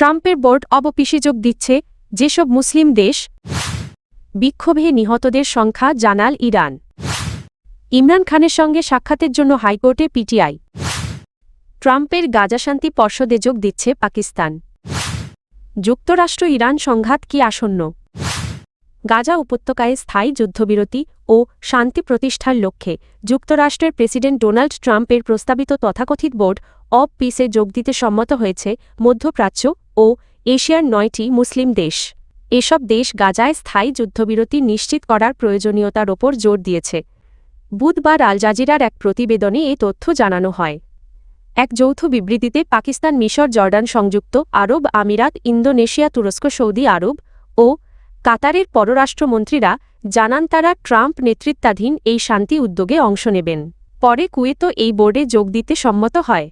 ট্রাম্পের board of পিসে যোগ দিচ্ছে যেসব মুসলিম দেশ। বিক্ষোভে নিহতদের সংখ্যা জানাল ইরান। ইমরান খানের সঙ্গে সাক্ষাতের জন্য হাইকোর্টে পিটিআই। ট্রাম্পের গাজা শান্তি পর্ষদে যোগ দিচ্ছে পাকিস্তান। যুক্তরাষ্ট্র ইরান সংঘাত কি আসন্ন? গাজা উপত্যকায় স্থায়ী যুদ্ধবিরতি ও শান্তি প্রতিষ্ঠার লক্ষ্যে যুক্তরাষ্ট্রের প্রেসিডেন্ট ডোনাল্ড ট্রাম্পের প্রস্তাবিত তথাকথিত বোর্ড অব পিসে যোগ দিতে সম্মত হয়েছে মধ্যপ্রাচ্য ও এশিয়ার ৯টি মুসলিম দেশ। এসব দেশ গাজায় স্থায়ী যুদ্ধবিরতি নিশ্চিত করার প্রয়োজনীয়তার ওপর জোর দিয়েছে। বুধবার আল জাজিরার এক প্রতিবেদনে এ তথ্য জানানো হয়। এক যৌথ বিবৃতিতে পাকিস্তান, মিশর, জর্ডান, সংযুক্ত আরব আমিরাত, ইন্দোনেশিয়া, তুরস্ক, সৌদি আরব ও কাতারের পররাষ্ট্রমন্ত্রীরা জানান তারা ট্রাম্প নেতৃত্বাধীন এই শান্তি উদ্যোগে অংশ নেবেন। পরে কুয়েতও এই বোর্ডে যোগ দিতে সম্মত হয়।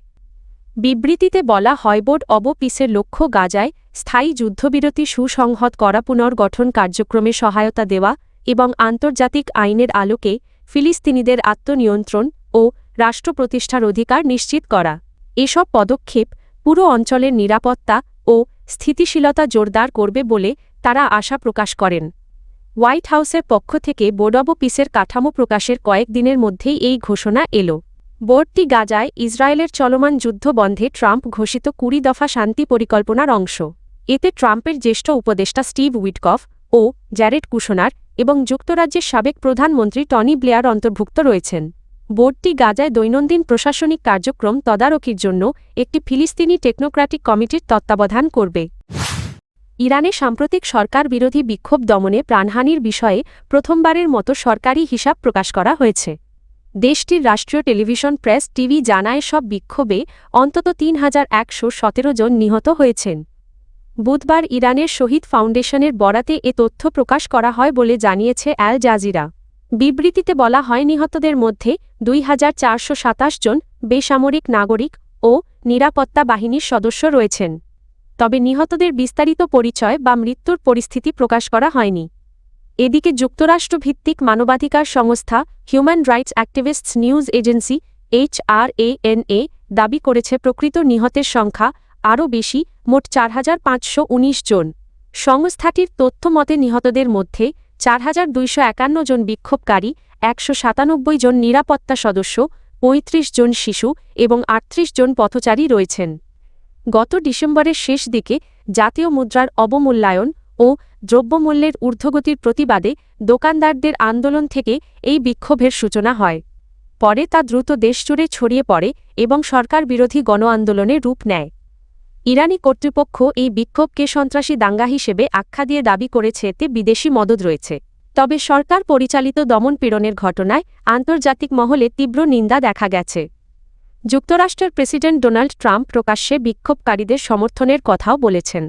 বিবৃতিতে বলা হয়, বোর্ড অব পিসের লক্ষ্য গাজায় স্থায়ী যুদ্ধবিরতি সুসংহত করা, পুনর্গঠন কার্যক্রমে সহায়তা দেওয়া এবং আন্তর্জাতিক আইনের আলোকে ফিলিস্তিনিদের আত্মনিয়ন্ত্রণ ও রাষ্ট্র প্রতিষ্ঠার অধিকার নিশ্চিত করা। এসব পদক্ষেপ পুরো অঞ্চলের নিরাপত্তা ও স্থিতিশীলতা জোরদার করবে বলে তারা আশা প্রকাশ করেন। হোয়াইট হাউসের পক্ষ থেকে বোর্ড অব পিসের কাঠামো প্রকাশের কয়েকদিনের মধ্যেই এই ঘোষণা এল। বোর্ডটি গাজায় ইসরায়েলের চলমান যুদ্ধ বন্ধে ট্রাম্প ঘোষিত ২০ দফা শান্তি পরিকল্পনার অংশ। এতে ট্রাম্পের জ্যেষ্ঠ উপদেষ্টা স্টিভ উইটকফ ও জ্যারেড কুশনার এবং যুক্তরাজ্যের সাবেক প্রধানমন্ত্রী টনি ব্লেয়ার অন্তর্ভুক্ত রয়েছেন। বোর্ডটি গাজায় দৈনন্দিন প্রশাসনিক কার্যক্রম তদারকির জন্য একটি ফিলিস্তিনি টেকনোক্র্যাটিক কমিটির তত্ত্বাবধান করবে। ইরানে সাম্প্রতিক সরকার বিরোধী বিক্ষোভ দমনে প্রাণহানির বিষয়ে প্রথমবারের মতো সরকারি হিসাব প্রকাশ করা হয়েছে। দেশটির রাষ্ট্রীয় টেলিভিশন প্রেস টিভি জানায়, সব বিক্ষোভে অন্তত ৩,১১৭ জন নিহত হয়েছেন। বুধবার ইরানের শহীদ ফাউন্ডেশনের বরাতে এ তথ্য প্রকাশ করা হয় বলে জানিয়েছে আল জাজিরা। বিবৃতিতে বলা হয়, নিহতদের মধ্যে ২,৪২৭ জন বেসামরিক নাগরিক ও নিরাপত্তা বাহিনীর সদস্য রয়েছেন। তবে নিহতদের বিস্তারিত পরিচয় বা মৃত্যুর পরিস্থিতি প্রকাশ করা হয়নি। এদিকে যুক্তরাষ্ট্রভিত্তিক মানবাধিকার সংস্থা human rights activists news agency HRANA দাবি করেছে প্রকৃত নিহতের সংখ্যা আরও বেশি, মোট ৪,৫১৯ জন। সংস্থাটির তথ্য মতে নিহতদের মধ্যে ৪,২৫১ জন বিক্ষোভকারী, ১৯৭ জন নিরাপত্তা সদস্য, ৩৫ জন শিশু এবং ৩৮ জন পথচারী রয়েছেন। গত ডিসেম্বরের শেষ দিকে জাতীয় মুদ্রার অবমূল্যায়ন ও দ্রব্যমূল্যের ঊর্ধ্বগতির প্রতিবাদে দোকানদারদের আন্দোলন থেকে এই বিক্ষোভের সূচনা হয়। পরে তা দ্রুত দেশজুড়ে ছড়িয়ে পড়ে এবং সরকার বিরোধী গণ আন্দোলনে রূপ নেয়। ইরানি কর্তৃপক্ষ এই বিক্ষোভকে সন্ত্রাসী দাঙ্গা হিসেবে আখ্যা দিয়ে দাবি করেছে এতে বিদেশি মদদ রয়েছে। তবে সরকার পরিচালিত দমন-পীড়নের ঘটনায় আন্তর্জাতিক মহলে তীব্র নিন্দা দেখা গেছে। যুক্তরাষ্ট্রের প্রেসিডেন্ট ডোনাল্ড ট্রাম্প প্রকাশ্যে বিক্ষোভকারীদের সমর্থনের কথাও বলেছেন।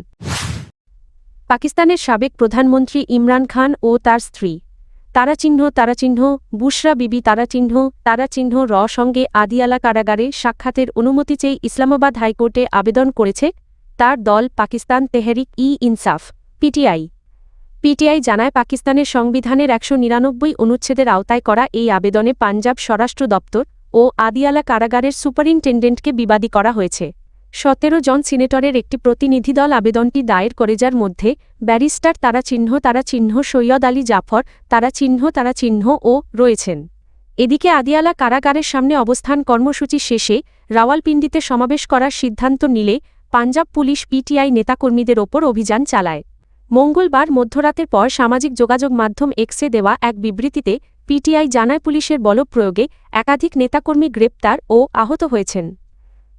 পাকিস্তানের সাবেক প্রধানমন্ত্রী ইমরান খান ও তার স্ত্রী তারাচিহ্ন বুশরা বিবি তারাচিহ্ন র সঙ্গে আদিয়ালা কারাগারে সাক্ষাতের অনুমতি চেয়ে ইসলামাবাদ হাইকোর্টে আবেদন করেছে তার দল পাকিস্তান তেহরিক-ই-ইনসাফ পিটিআই জানায়, পাকিস্তানের সংবিধানের ১৯৯ অনুচ্ছেদের আওতায় করা এই আবেদনে পাঞ্জাব স্বরাষ্ট্র দপ্তর ও আদিয়ালা কারাগারের সুপারিনটেনডেন্টকে বিবাদী করা হয়েছে। ১৭ জন সিনেটরের একটি প্রতিনিধিদল আবেদনটি দায়ের করে, যার মধ্যে ব্যারিস্টার তারাচিহ্ন, সৈয়দ আলী জাফর তারাচিহ্নও রয়েছেন। এদিকে আদিয়ালা কারাগারের সামনে অবস্থান কর্মসূচি শেষে রাওয়ালপিন্ডিতে সমাবেশ করার সিদ্ধান্ত নিলে পাঞ্জাব পুলিশ পিটিআই নেতাকর্মীদের ওপর অভিযান চালায়। মঙ্গলবার মধ্যরাতের পর সামাজিক যোগাযোগ মাধ্যম এক্সে দেওয়া এক বিবৃতিতে পিটিআই জানায়, পুলিশের বলপ্রয়োগে একাধিক নেতাকর্মী গ্রেপ্তার ও আহত হয়েছেন।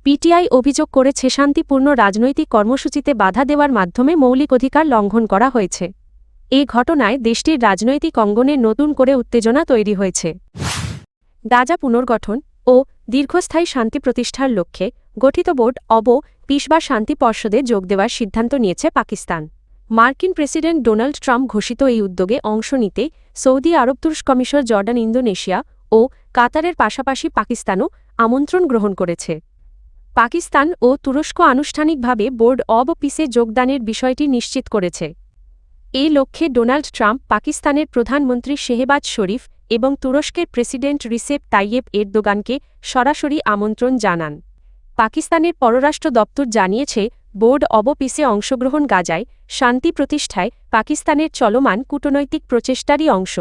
পিটিআই অভিযোগ করেছে, শান্তিপূর্ণ রাজনৈতিক কর্মসূচিতে বাধা দেওয়ার মাধ্যমে মৌলিক অধিকার লঙ্ঘন করা হয়েছে। এ ঘটনায় দেশটির রাজনৈতিক অঙ্গনে নতুন করে উত্তেজনা তৈরি হয়েছে। গাজা পুনর্গঠন ও দীর্ঘস্থায়ী শান্তি প্রতিষ্ঠার লক্ষ্যে গঠিত বোর্ড অব পিস বা শান্তি পর্ষদে যোগ দেওয়ার সিদ্ধান্ত নিয়েছে পাকিস্তান। মার্কিন প্রেসিডেন্ট ডোনাল্ড ট্রাম্প ঘোষিত এই উদ্যোগে অংশ নিতে সৌদি আরব, তুরস্ক, মিশর, জর্ডান, ইন্দোনেশিয়া ও কাতারের পাশাপাশি পাকিস্তানও আমন্ত্রণ গ্রহণ করেছে। পাকিস্তান ও তুরস্ক আনুষ্ঠানিকভাবে বোর্ড অব পিসে যোগদানের বিষয়টি নিশ্চিত করেছে। এই লক্ষ্যে ডোনাল্ড ট্রাম্প পাকিস্তানের প্রধানমন্ত্রী শেহবাজ শরীফ এবং তুরস্কের প্রেসিডেন্ট রিসেপ তাইয়েপ এরদোগানকে সরাসরি আমন্ত্রণ জানান। পাকিস্তানের পররাষ্ট্র দপ্তর জানিয়েছে, বোর্ড অব পিসে অংশগ্রহণ গাজায় শান্তি প্রতিষ্ঠায় পাকিস্তানের চলমান কূটনৈতিক প্রচেষ্টারই অংশ।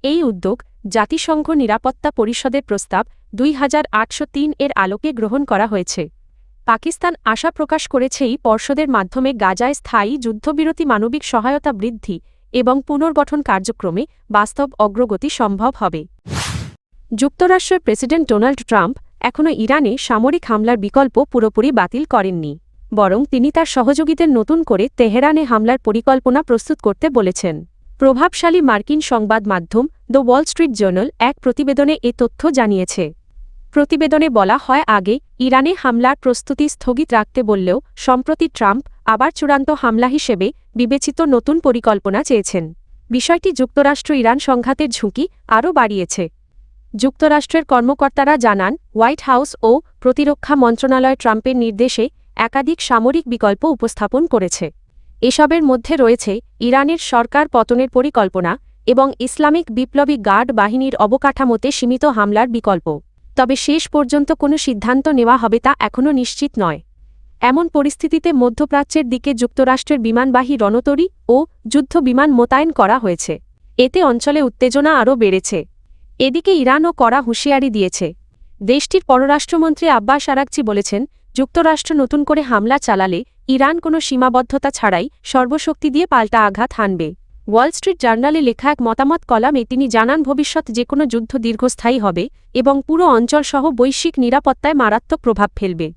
এই উদ্যোগ জাতিসংঘ নিরাপত্তা পরিষদের প্রস্তাব 2803 এর আলোকে গ্রহণ করা হয়েছে। পাকিস্তান আশা প্রকাশ করেছে এই পর্ষদের মাধ্যমে গাজায় স্থায়ী যুদ্ধবিরতি, মানবিক সহায়তা বৃদ্ধি এবং পুনর্গঠন কার্যক্রমে বাস্তব অগ্রগতি সম্ভব হবে। যুক্তরাষ্ট্রের প্রেসিডেন্ট ডোনাল্ড ট্রাম্প এখনও ইরানে সামরিক হামলার বিকল্প পুরোপুরি বাতিল করেননি, বরং তিনি তার সহযোগীদের নতুন করে তেহরানে হামলার পরিকল্পনা প্রস্তুত করতে বলেছেন। প্রভাবশালী মার্কিন সংবাদ মাধ্যম দ্য ওয়াল স্ট্রিট জার্নাল এক প্রতিবেদনে এ তথ্য জানিয়েছে। প্রতিবেদনে বলা হয়, আগে ইরানে হামলার প্রস্তুতি স্থগিত রাখতে বললেও সম্প্রতি ট্রাম্প আবার চূড়ান্ত হামলা হিসেবে বিবেচিত নতুন পরিকল্পনা চেয়েছেন। বিষয়টি যুক্তরাষ্ট্র ইরান সংঘাতের ঝুঁকি আরও বাড়িয়েছে। যুক্তরাষ্ট্রের কর্মকর্তারা জানান, হোয়াইট হাউস ও প্রতিরক্ষা মন্ত্রণালয় ট্রাম্পের নির্দেশে একাধিক সামরিক বিকল্প উপস্থাপন করেছে। এসবের মধ্যে রয়েছে ইরানের সরকার পতনের পরিকল্পনা এবং ইসলামিক বিপ্লবী গার্ড বাহিনীর অবকাঠামোতে সীমিত হামলার বিকল্প। তবে শেষ পর্যন্ত কোনো সিদ্ধান্ত নেওয়া হবে তা এখনও নিশ্চিত নয়। এমন পরিস্থিতিতে মধ্যপ্রাচ্যের দিকে যুক্তরাষ্ট্রের বিমানবাহী রণতরী ও যুদ্ধ বিমান মোতায়েন করা হয়েছে। এতে অঞ্চলে উত্তেজনা আরও বেড়েছে। এদিকে ইরানও কড়া হুঁশিয়ারি দিয়েছে। দেশটির পররাষ্ট্রমন্ত্রী আব্বাস আরাগচি বলেছেন, যুক্তরাষ্ট্র নতুন করে হামলা চালালে ইরান কোনো সীমাবদ্ধতা ছাড়াই সর্বশক্তি দিয়ে পাল্টা আঘাত হানবে। ওয়াল স্ট্রিট জার্নালে লেখা এক মতামত কলামে তিনি জানান, ভবিষ্যৎ যেকোনো যুদ্ধ দীর্ঘস্থায়ী হবে এবং পুরো অঞ্চলসহ বৈশ্বিক নিরাপত্তায় মারাত্মক প্রভাব ফেলবে।